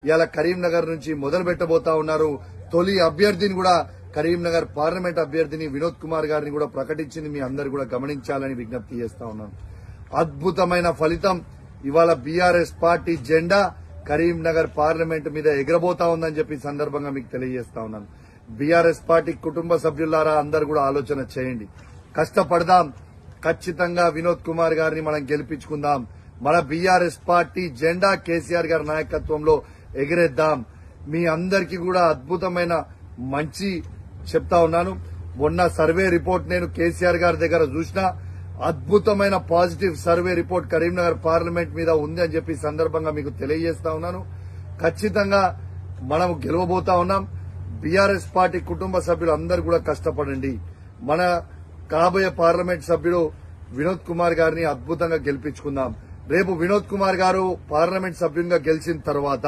ఇవాళ కరీంనగర్ నుంచి మొదలు పెట్టబోతా ఉన్నారు. తొలి అభ్యర్థిని కూడా కరీంనగర్ పార్లమెంట్ అభ్యర్థిని వినోద్ కుమార్ గారిని కూడా ప్రకటించింది. మీ అందరు కూడా గమనించాలని విజ్ఞప్తి చేస్తా ఉన్నాను. అద్భుతమైన ఫలితం ఇవాళ బీఆర్ఎస్ పార్టీ జెండా కరీంనగర్ పార్లమెంట్ మీద ఎగరబోతా ఉందని చెప్పి సందర్భంగా మీకు తెలియజేస్తా ఉన్నాను. బీఆర్ఎస్ పార్టీ కుటుంబ సభ్యులారా అందరు కూడా ఆలోచన చేయండి, కష్టపడదాం, ఖచ్చితంగా వినోద్ కుమార్ గారిని మనం గెలిపించుకుందాం. మన బీఆర్ఎస్ పార్టీ జెండా కేసీఆర్ గారి నాయకత్వంలో ఎగిరేద్దాం. మీ అందరికీ కూడా అద్భుతమైన మంచి చెప్తా ఉన్నాను. మొన్న సర్వే రిపోర్ట్ నేను కేసీఆర్ గారి దగ్గర చూసినా అద్భుతమైన positive survey report Karimnagar parliament మీద ఉంది అని చెప్పి సందర్భంగా మీకు తెలియజేస్తా ఉన్నాను. ఖచ్చితంగా మనం గెలవబోతా ఉన్నాం. బీఆర్ఎస్ పార్టీ కుటుంబ సభ్యులు అందరూ కూడా కష్టపడండి. మన కాబోయే పార్లమెంట్ సభ్యుడు వినోద్ కుమార్ గారిని అద్భుతంగా గెలిపించుకుందాం. రేపు వినోద్ కుమార్ గారు పార్లమెంట్ సభ్యునిగా గెలిచిన తర్వాత